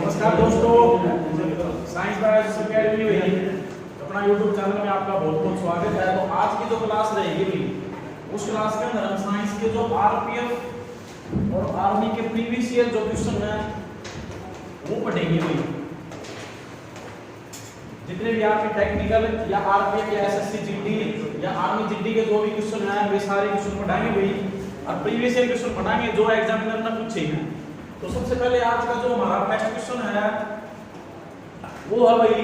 नमस्कार दोस्तों, science by academy में अपना YouTube चैनल में आपका बहुत बहुत स्वागत है। तो आज की जो क्लास रहेगी उस क्लास के अंदर हम साइंस के जो आरपीएफ और आर्मी के प्रीवियस ईयर जो क्वेश्चन है वो पढ़ेंगे भाई। जितने भी आपके टेक्निकल या आरपीएफ या एसएससी जीडी या आर्मी जीडी के जो भी क्वेश्चन है वे सारे क्वेश्चन पढ़ाएंगे भाई, और प्रीवियस ईयर क्वेश्चन पढ़ाएंगे जो एग्जामिनर ने पूछे हैं। तो सबसे पहले आज का जो हमारा फर्स्ट क्वेश्चन है वो है भाई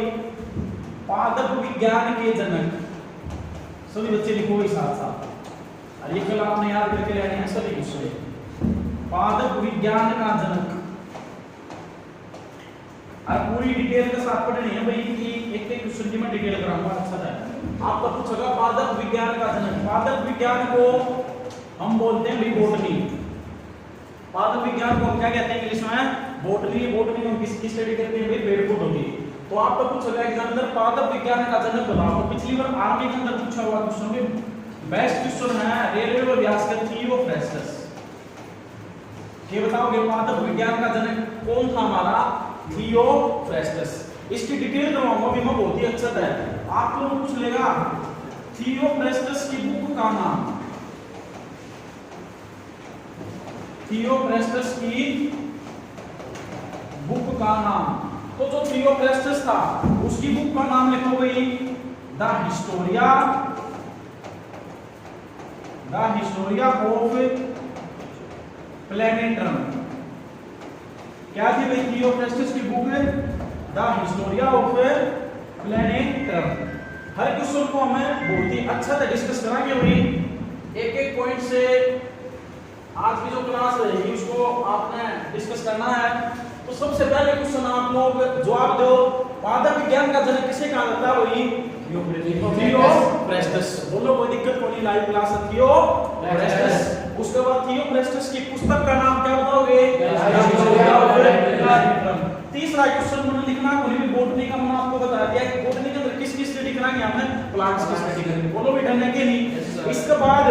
पादप विज्ञान के जनक। सभी बच्चे लिखो इस साथ साथ, और ये कल आपने याद करके रहने हैं सभी क्वेश्चन। पादप विज्ञान का जनक, और पूरी डिटेल के साथ पढ़नी है भाई कि एक एक क्वेश्चन की मैं डिटेल कराऊंगा। अच्छा है, आपका पूछेगा पादप विज्ञान का जनक। पादप विज्ञान को हम बोलते हैं भाई बॉटनी। पादप विज्ञान को हम क्या कहते हैं इंग्लिश में? बॉटनी। बॉटनी में किसकी स्टडी करते हैं भाई? पेड़ पौधों की। तो आपका पूछेगा एग्जामिनर पादप विज्ञान का जनक बताओ। तो पिछली बार आर्मी के अंदर पूछा हुआ क्वेश्चन में बेस्ट क्वेश्चन है रेलवे अभ्यास का थियोफ्रेस्टस। ये बताओगे पादप विज्ञान का जनक कौन था हमारा? थियोफ्रेस्टस। इसकी डिटेल करवाऊंगा भी मैं, बहुत ही अच्छा है। आप लोग पूछ लेगा थियोफ्रेस्टस की बुक का नाम। थियोफ्रेस्टस की बुक का नाम। तो जो थियोफ्रेस्टस था उसकी बुक का नाम लिखो भाई द हिस्टोरिया ऑफ प्लैनेटरम। क्या थी भाई थियोफ्रेस्टस की book? The Historia of Plantarum. हर क्वेश्चन को हमें बहुत ही अच्छा से डिस्कस कराएंगे भाई, एक एक पॉइंट से। आज की जो क्लास रहेगी उसको आपने डिस्कस करना है। तो सबसे पहले क्वेश्चन आप लोग जवाब दो, पादप विज्ञान का जनक किसे कहा जाता है? वही थियोफ्रेस्टस। बोलो, कोई दिक्कत नहीं, लाइव क्लास है थियोफ्रेस्टस। उसके बाद थियोफ्रेस्टस की पुस्तक का नाम क्या बताओगे? तीसरा क्वेश्चन मैंने लिखना है बॉटनी का। मैंने आपको बता दिया कि बॉटनी के अंदर किस स्टडी कराएंगे हमने? प्लांट्स की स्टडी करेंगे। बोलो भी डन है कि नहीं? इसके बाद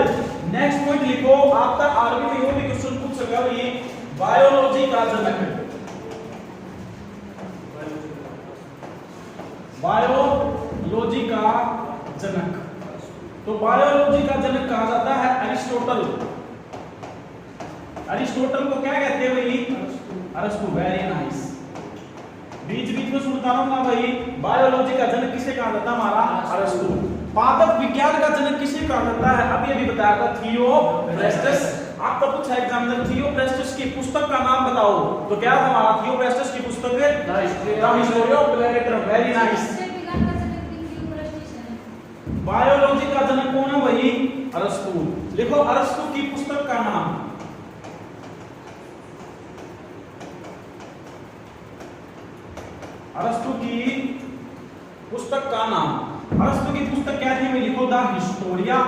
नेक्स्ट पॉइंट लिखो, आपका आर्मी में ये भी क्वेश्चन पूछ सका ये बायोलॉजी का जनक। बायोलॉजी का जनक, तो बायोलॉजी का जनक कहा जाता है अरिस्टोटल। अरिस्टोटल को क्या कहते हैं भाई? अरस्तु। Very nice. बीच बीच में सुनता रहूंगा भाई, बायोलॉजी का जनक किसे कहा जाता है? हमारा अरस्तु। पादप विज्ञान का जनक किसे कहा जाता है? अभी अभी बताया था थियोफ्रेस्टस। आपका पूछा एग्जामिनर थियोफ्रेस्टस की पुस्तक का नाम बताओ। तो क्या था हमारा थियोफ्रेस्टस की पुस्तक? The Historia of Plantarum. Very nice. Biology का जनक कौन है भाई? अरस्तु। लिखो अरस्तु की पुस्तक का नाम। अरस्तु की पुस्तक का नाम। अरस्तु की पुस्तक क्या थी? लिखो द हिस्टोरिया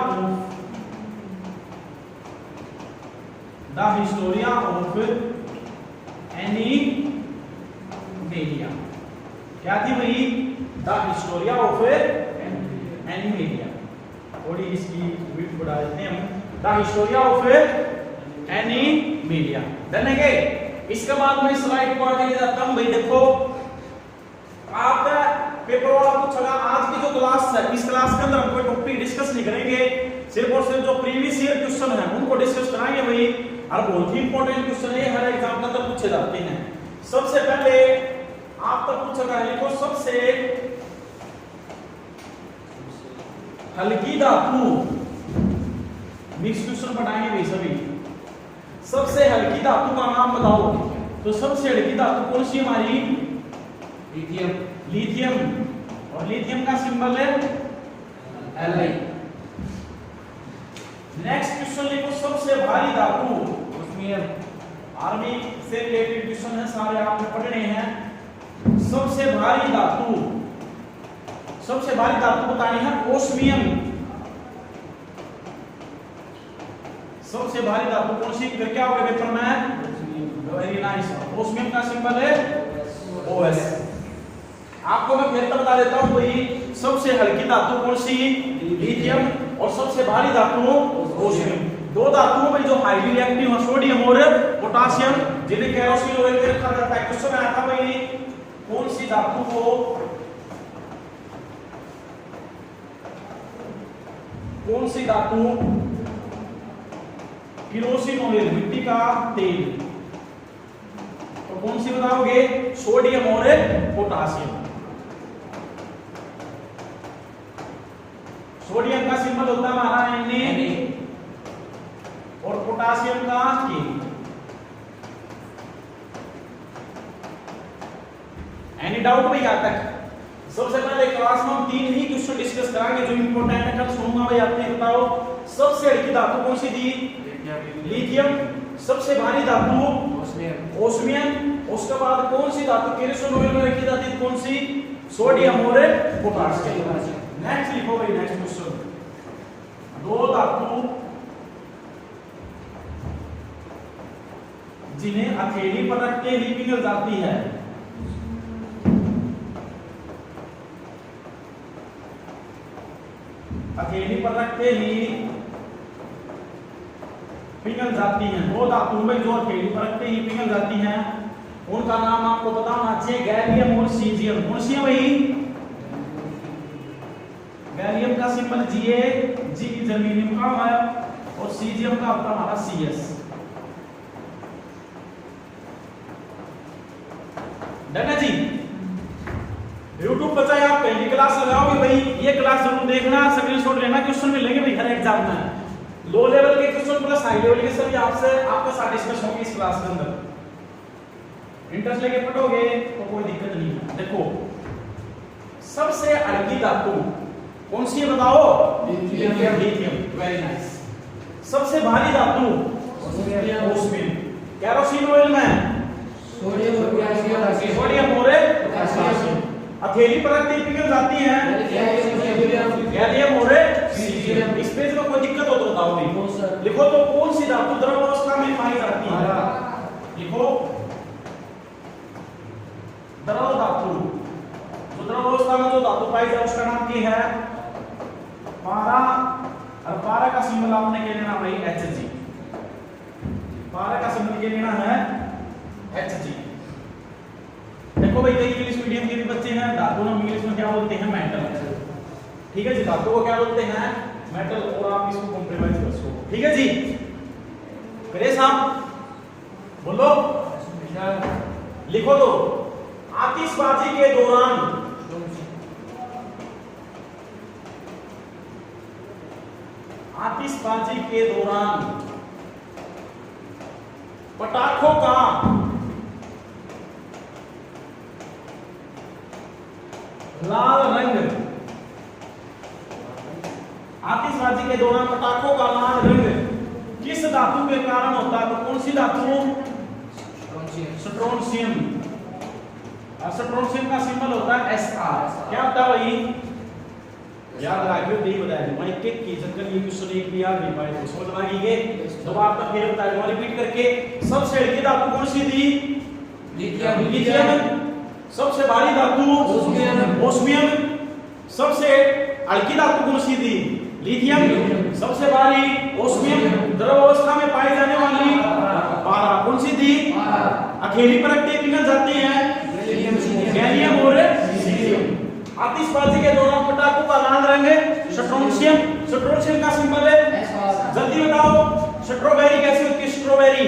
ऑफ एनिमेलिया। क्या थी भाई? The Historia of animalia. थोड़ी इसकी विड्थ बढ़ा देते हैं हम। The Historia of animalia. Done है क्या? इसके बाद मैं स्लाइड को आगे ले जाता हूं भाई। देखो आपका पेपर वाला पूछेगा आज की जो क्लास है, इस क्लास के अंदर हम कोई टॉपिक डिस्कस नहीं करेंगे, सिर्फ और सिर्फ जो प्रीवियस ईयर क्वेश्चन है उनको डिस्कस कराएंगे भाई। और बहुत ही इंपॉर्टेंट क्वेश्चन है, हर एग्जाम के अंदर पूछे जाते हैं। सबसे पहले आपका पूछेगा लिखो सबसे हल्की धातु। मिक्स क्वेश्चन पढ़ाएंगे भाई सभी। सबसे हल्की धातु का नाम बताओ। तो सबसे हल्की धातु कौन सी हमारी? लिथियम। लिथियम, और लिथियम का सिंबल है Li। नेक्स्ट क्वेश्चन लिखो सबसे भारी धातु। उसमें आर्मी से रिलेटेड क्वेश्चन है, सारे आपने पढ़ने हैं। सबसे भारी धातु, सबसे भारी धातु बतानी है ओस्मियम। सबसे भारी धातु कौन सी? क्या होगा पेपर में? Very nice. ओस्मियम का सिंबल है OS। आपको मैं फिर बता देता हूं भाई, सबसे हल्की धातु कौन सी? लिथियम। और सबसे भारी धातु ओस्मियम। दो धातुओं में जो हाईली रिएक्टिव है सोडियम और पोटासियम, जिन्हें केरोसिन ऑयल में रखा जाता है। क्वेश्चन आया था भाई कौन सी धातु को किरोसिन ऑयल मिट्टी का तेल, तो कौन सी बताओगे? सोडियम और पोटासियम। सोडियम का सिंबल होता है हमारा Na और पोटासियम का K। एनी डाउट भाई यहां तक? सबसे पहले क्लास में हम 3 ही क्वेश्चन डिस्कस करेंगे जो इंपॉर्टेंट है। कल सुनूंगा भाई आपने बताओ सबसे हल्की धातु कौन सी थी? लिथियम। सबसे भारी धातु ओस्मियम। उसके बाद कौन सी धातु केरोसिन ऑयल में रखी जाती है? कौन सी? सोडियम और पोटासियम। नेक्स्ट लिखो भाई, नेक्स्ट क्वेश्चन। दो धातु जिन्हें हथेली पर रख के ही पिघल जाती है, हथेली पर रखते ही पिघल जाती हैं। दो धातु में जो हथेली पर रखते ही पिघल जाती हैं उनका नाम आपको पता होना चाहिए, गैलियम और सीजियम। कौन सी है भाई? गैलियम का सिंबल Ga, G जर्मेनियम का है, और सीजियम का होता हमारा Cs। डन है जी? YouTube पर चाहे आप पहली क्लास लगाओगे भाई, ये क्लास जरूर देखना, स्क्रीनशॉट लेना, क्वेश्चन मिलेंगे भाई हर एग्जाम में। लो लेवल के क्वेश्चन प्लस हाई लेवल के सभी आपका साथ डिस्कस होंगे इस क्लास के अंदर। इंटरेस्ट लेके पढ़ोगे तो कोई दिक्कत नहीं है। देखो सबसे हल्की धातु कौन सी है बताओ? लिथियम। Very nice. सबसे भारी धातु ओस्मियम। केरोसिन ऑयल में सोडियम और पोटेशियम। हथेली पर रखते ही पिघल जाती हैं गैलियम और सीजियम। इस पेज में कोई दिक्कत हो तो बताओ भाई। लिखो तो कौन सी धातु द्रव अवस्था में पाई जाती है? लिखो द्रव धातु। तो द्रव अवस्था में जो धातु पाई जाए उसका नाम क्या है? पारा। और पारा का सिंबल आपने क्या लेना भाई? Hg। पारा का सिंबल क्या लेना है? Hg। देखो भाई कई इंग्लिश मीडियम के भी बच्चे हैं, धातु हम इंग्लिश में क्या बोलते हैं? मेटल। ठीक है जी, धातु को क्या बोलते हैं? मेटल। और आप इसको कॉम्प्रोमाइज कर सको। ठीक है जी? करे साहब बोलो। लिखो तो आतिशबाजी के दौरान पटाखों का लाल रंग, आतिशबाजी के दौरान पटाखों का लाल रंग किस धातु के कारण होता है? तो कौन सी धातु? स्ट्रोंशियम। स्ट्रोंशियम का सिंबल होता है Sr। क्या होता है भाई? याद रखियो, यही बताया मैं एक एक की जगह ये क्वेश्चन एक भी याद नहीं पाए तो समझ में आ गई। दोबारा तक फिर बता दूंगा रिपीट करके। सबसे हल्की धातु कौन सी थी? लिथियम। सबसे भारी धातु ओस्मियम। सबसे हल्की धातु कौन सी थी? लिथियम। सबसे भारी ओस्मियम। द्रव अवस्था में पाई जाने वाली पारा कौन सी थी? हथेली पर रखते पिघल जाती हैं गैलियम और सीजियम। आतिशबाजी के दौरान पटाखों का लाल रंग स्ट्रोंशियम। स्ट्रोंशियम का सिंबल है। जल्दी बताओ स्ट्रॉबेरी कैसी होती है? स्ट्रॉबेरी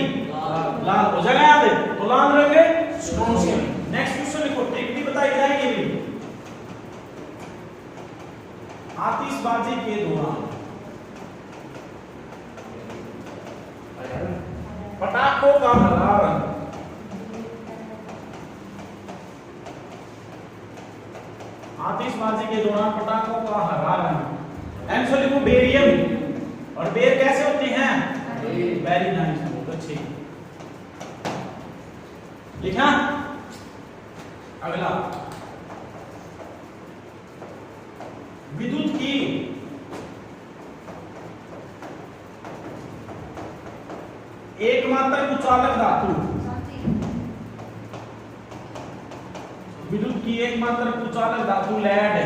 लाल हो जाएगा याद है, तो लाल रंग स्ट्रोंशियम। नेक्स्ट क्वेश्चन लिखो, ट्रिक भी बताई जाएगी भी। आतिशबाजी के दौरान पटाखों का हरा रंग। आतिशबाजी के दौरान पटाखों का हरा रंग। आंसर लिखो बेरियम। और बेर कैसे होते हैं? वेरी नाइस, बहुत अच्छे लिखा। अगला विद्युत की एकमात्र कुचालक धातु। विद्युत की एकमात्र कुचालक धातु लेड।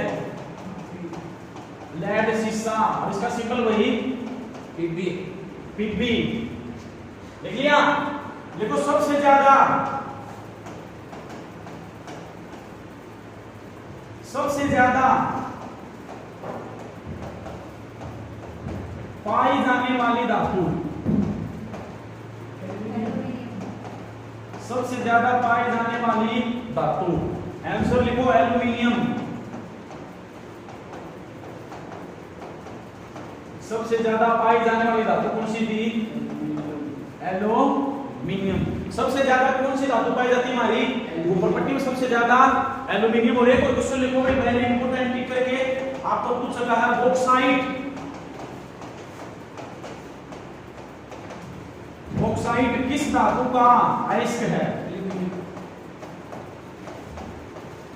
लेड शीशा। और इसका सिंबल वही Pb। लिख लिया? लिखो सबसे ज्यादा सबसे ज्यादा पाई जाने वाली धातु, सबसे ज्यादा पाई जाने वाली धातु, आंसर लिखो एल्यूमिनियम। सबसे ज्यादा पाई जाने वाली धातु कौन सी थी? एल्यूमिनियम। सबसे ज्यादा कौन सी धातु पाई जाती है हमारी ऊपर पट्टी में? सबसे ज्यादा एल्यूमिनियम। और एक और क्वेश्चन लिखो भाई, वेरी इंपॉर्टेंट, टिक करके आपको पूछ रहा है बॉक्साइट। बॉक्साइट किस धातु का अयस्क है?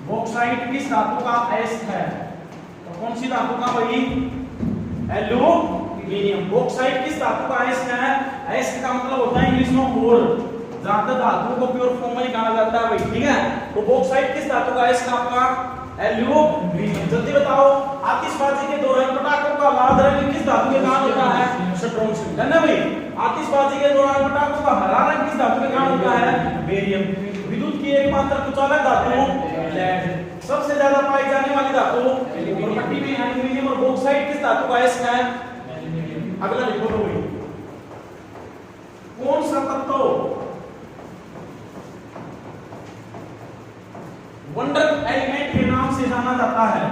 बॉक्साइट किस धातु का अयस्क है? तो कौन सी धातु का भाई? एल्यूमिनियम। बॉक्साइट किस धातु का अयस्क है? अयस्क का मतलब होता है इंग्लिश में ओर, जहां तक धातु को प्योर फॉर्म में निकाला जाता है भाई, ठीक है। तो बॉक्साइट किस धातु का अयस्क आपका? एल्यूमिनियम। जल्दी बताओ, आतिशबाजी के दौरान पटाखों का लाल रंग किस धातु के कारण होता है? स्ट्रोंशियम। है ना भाई? आतिशबाजी के दौरान पटाखों का हरा रंग किस धातु के कारण होता है? बेरियम। विद्युत की एकमात्र कुचालक धातु लेड। सबसे ज्यादा पाई जाने वाली धातु ऊपर पट्टी में एल्यूमिनियम। और बॉक्साइट किस धातु का अयस्क है? अगला लिखो तो भाई, कौन सा तत्व वंडर एलिमेंट के नाम से जाना जाता है?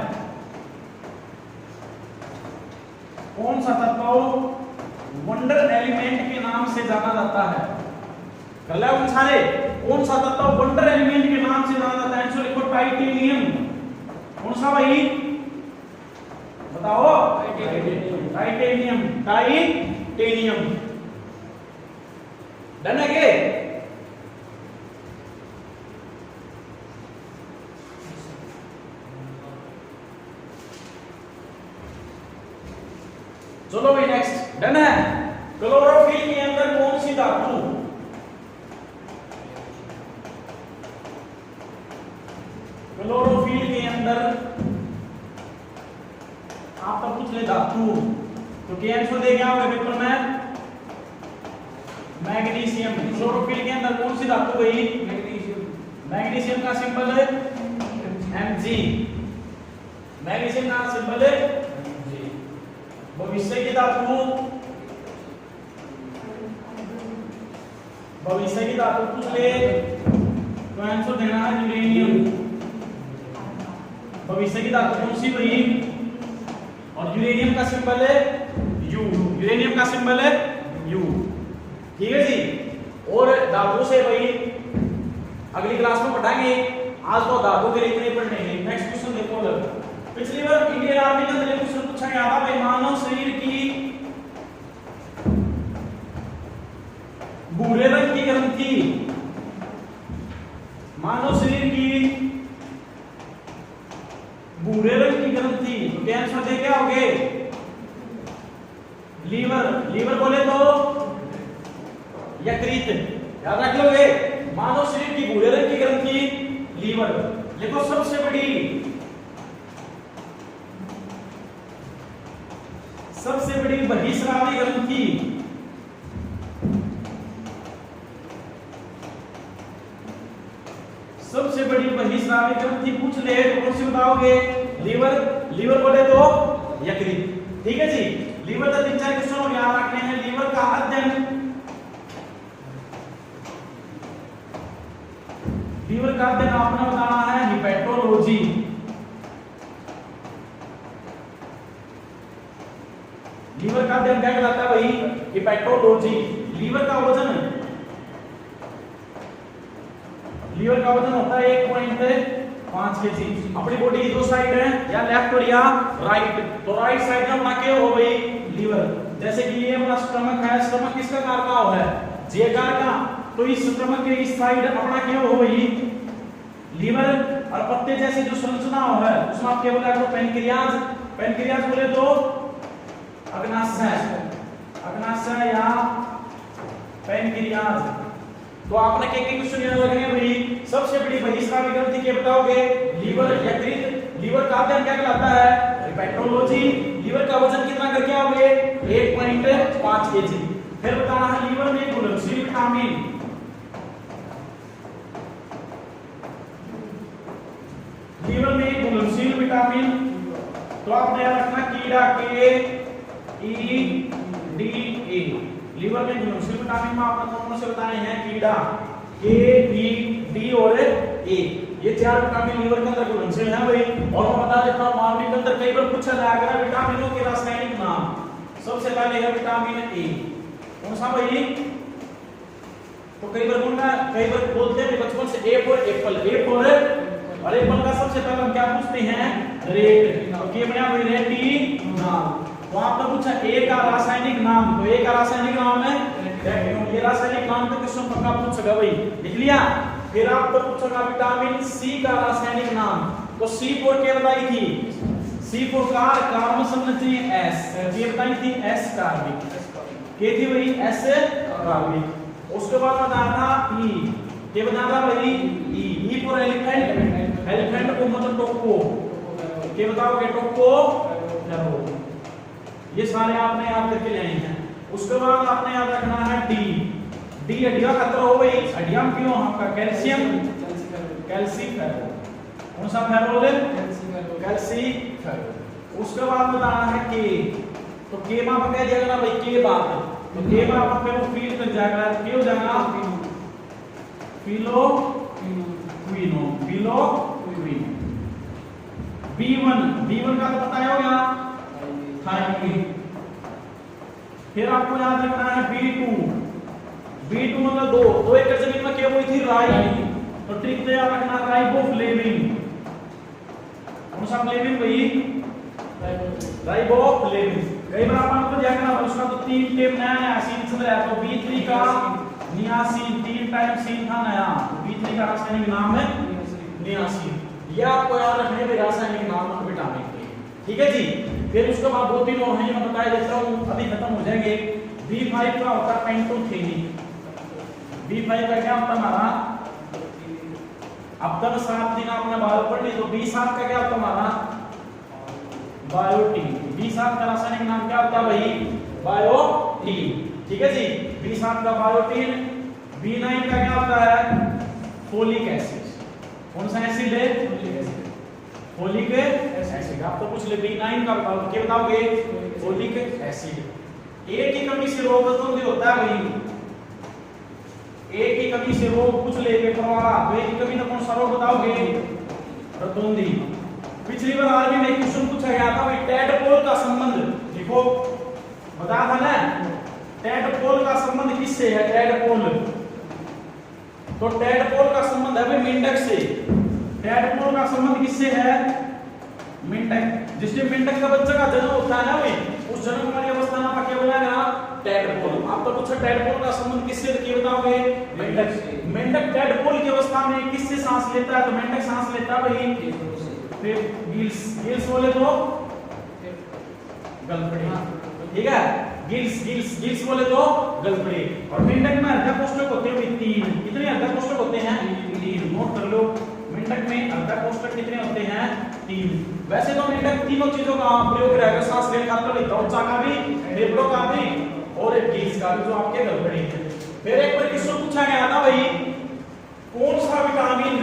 कौन सा तत्व वंडर एलिमेंट के नाम से जाना जाता है? गला उछाले, कौन सा तत्व वंडर एलिमेंट के नाम से जाना जाता है? आंसर लिखो टाइटेनियम। कौन सा भाई? बताओ। टाइटेनियम। टाइटेनियम। डन है क्या? चलो भाई नेक्स्ट, डन है। क्लोरोफिल के अंदर कौन सी धातु? क्लोरोफिल के अंदर आप तो पूछ ले धातु, तो क्या आंसर दे गया होगा पेपर में? मैग्नीशियम। क्लोरोफिल के अंदर कौन सी धातु गई? मैग्नीशियम। मैग्नीशियम का सिंबल है Mg। मैग्नीशियम का सिंबल है Mg। भविष्य की धातु, भविष्य की धातु पूछ ले तो आंसर देना है यूरेनियम। भविष्य की धातु कौन सी हुई? और यूरेनियम का सिंबल है U। यूरेनियम का सिंबल है U। ठीक है जी। और धातु से भाई अगली क्लास में पढ़ाएंगे, आज तो धातु के लिए इतने पढ़ने। नेक्स्ट क्वेश्चन देखो, पिछली बार इंडियन आर्मी के अंदर क्वेश्चन पूछा गया था भाई, मानव शरीर की भूरे रंग की ग्रंथि, मानव शरीर की भूरे रंग की ग्रंथि, तो क्या आंसर दे क्या होगे? लीवर। लीवर बोले तो यकृत, याद रख लोगे। मानव शरीर की भूरे रंग की ग्रंथि लीवर। देखो सबसे बड़ी बहिस्रावी ग्रंथि, सबसे बड़ी बहिस्रावी ग्रंथि पूछ ले तो कौन सी बताओगे? लीवर। लीवर बोले तो यकृत। ठीक है जी। लीवर का 3-4 क्वेश्चन याद रखने हैं। लीवर का अध्ययन, लीवर का अध्ययन आपने बताना है हिपैटोलॉजी। लीवर का अध्ययन क्या कहलाता है भाई? हिपैटोलॉजी। लीवर का वजन, लीवर का वजन होता है 1.5 kg। अपनी बॉडी की दो साइड है, या लेफ्ट और या राइट, तो राइट साइड में अपना क्या हो भाई? लीवर। जैसे कि ये अपना स्टमक है, स्टमक किसका कार का हो है? जे कार का, तो इस स्टमक के इस साइड अपना क्या हो भाई? लीवर। और पत्ते जैसे जो संरचना हो है उसमें आप क्या बोला करो? पैनक्रियाज। पैनक्रियाज बोले तो अग्नाशय, अग्नाशय या पैनक्रियाज। तो आपने क्या क्वेश्चन याद रखने भाई? सबसे बड़ी बहिस्रावी ग्रंथि क्या बताओगे? लीवर, यकृत। लीवर का अध्ययन क्या कहलाता है? हिपैटोलॉजी। लीवर का वजन कितना करके आओगे? 1.5 kg। फिर बताना है लीवर में घुलनशील विटामिन, लीवर में घुलनशील विटामिन, तो आपने याद रखना कीड़ा के ई डी ए। लीवर में घुलनशील विटामिन में आपने कौन से बताए हैं? कीड़ा के ई डी और ए, ये चार विटामिन लीवर के अंदर घुलनशील है भाई। और मैं बता देता हूं मार्निंग के अंदर कई बार पूछा जाएगा विटामिनों के रासायनिक नाम। सबसे पहले है विटामिन ए, कौन सा भाई? तो कई बार बोलते हैं बचपन से A for Apple, A for, और एप्पल का सबसे पहले हम क्या पूछते हैं? रेट। तो क्या बना भाई? रेटिनॉल। तो आपने पूछा ए का रासायनिक नाम, तो ए का रासायनिक नाम है रेटिनॉल। ये रासायनिक नाम तो क्वेश्चन पक्का पूछेगा भाई, लिख लिया। फिर आपको पूछेगा विटामिन सी का रासायनिक नाम, तो सी फॉर क्या बताई थी? सी फॉर कार्बन संरचना एस, ये बताई थी एस कार्बिक, क्या थी भाई? एस कार्बिक। उसके बाद बताया था ई, क्या बताया था भाई? ई फॉर एलिफेंट, एलिफेंट को मतलब टोको, क्या बताओगे? टोको। ये सारे आपने याद करके ले आए हैं। उसके बाद आपने याद रखना है डी, डी हड्डियां खतरा हो गई। हड्डियां क्यों? आपका कैल्शियम, कैल्सीफेरो, कौन सा फेरो? कैल्सीफेरो। उसके बाद बताना है के, तो के में आप कह दिया ना भाई के बात, तो के में आप फिर वो फील कर जाएगा, क्या हो जाएगा? फिलो क्विनो, फिलो क्विनो। B1, B1 का तो पता ही होगा, थायमिन। फिर आपको याद रखना है B2, B2 मतलब दो एकड़ जमीन में क्या हुई थी? राई, तो ट्रिक तो याद रखना राइबोफ्लेविन, कौन सा फ्लेविन भाई? राइबोफ्लेविन। कई बार अपन को देखना उसका तो 3 टेम नया सीन चल रहा है, तो B3 का नियासिन, 3 टाइम सीन था नया, B3 का रासायनिक नाम है नियासिन। ये आपको याद रखना है रासायनिक नाम विटामिन के, ठीक है जी। फिर उसके बाद 2-3 और हैं, मैं बता देता हूं, अभी खत्म हो जाएंगे। B5 का होता है पेंटोथेनिक, B5 का क्या होता है हमारा? अब तक 7 दिन आपने बायो पढ़ ली, तो B7 का क्या होता है हमारा? बायोटीन। B7 का रासायनिक नाम क्या होता है भाई? बायोटीन, ठीक है जी। B7 का बायोटीन। B9 का क्या होता है? फोलिक एसिड, कौन सा एसिड है? Folic acid. आप तो पूछ ले B9 का बताओ, क्या बताओगे? Folic acid. ए की कमी से रोग उत्पन्न होता है भाई, ए की कमी से रोग कुछ ले पेपर वाला, तो ए की कमी तो कौन सा रोग बताओगे? रतौंधी। पिछली बार आर्मी में क्वेश्चन पूछा गया था भाई टैडपोल का संबंध, देखो बता था ना, टैडपोल का संबंध किससे है? टैडपोल, तो टैडपोल का संबंध है भाई मेंढक से। टैडपोल का संबंध किससे है? मेंढक। जिससे मेंढक का बच्चा का जन्म होता है ना भाई, उस जन्म वाली अवस्था में क्या बोलेगा? टैडपोल। आप तो पूछो टैडपोल का संबंध किससे, क्या बताओगे? मेंढक से। मेंढक टैडपोल की अवस्था में किससे सांस लेता है? तो मेंढक सांस लेता है भाई फिर गिल्स, गिल्स बोले तो गलफड़े, ठीक है। गिल्स, गिल्स, गिल्स बोले तो गलफड़े। और मेंढक में अर्धा कोष्ठक होते हैं 3, कितने अर्धा कोष्ठक होते हैं? 3, नोट कर लो। मेंढक में अर्धा कोष्ठक कितने होते हैं? 3। वैसे तो मेंढक तीनों चीजों का प्रयोग रहेगा, सांस लेने का भी, त्वचा का भी, फेफड़ों का भी और एक गिल्स का भी, जो आपके गलफड़े हैं। फिर एक बार क्वेश्चन पूछा गया था भाई, कौन सा विटामिन,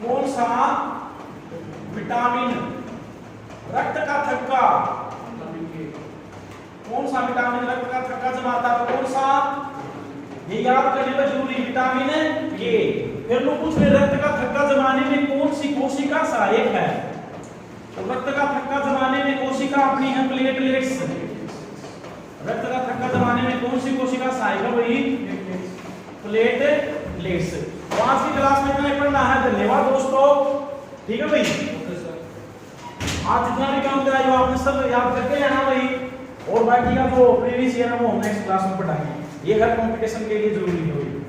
कौन सा विटामिन रक्त का थक्का, कौन सा विटामिन रक्त का थक्का जमाता है? तो कौन सा? ये याद करने में जरूरी, विटामिन के। फिर लोग पूछ रहे रक्त का थक्का जमाने में कौन सी कोशिका सहायक है? तो रक्त का थक्का जमाने में कोशिका अपनी है प्लेटलेट्स। रक्त का थक्का जमाने में कौन सी कोशिका सहायक है भाई? प्लेटलेट्स। तो आज की क्लास में इतना ही पढ़ना है। धन्यवाद दोस्तों, ठीक है भाई। आज जितना भी काम कराया आपने सब याद करके आना भाई, और बाकी का जो प्रीवियस ईयर है वो हम नेक्स्ट क्लास में पढ़ाएंगे। ये हर कंपटीशन के लिए जरूरी है भाई।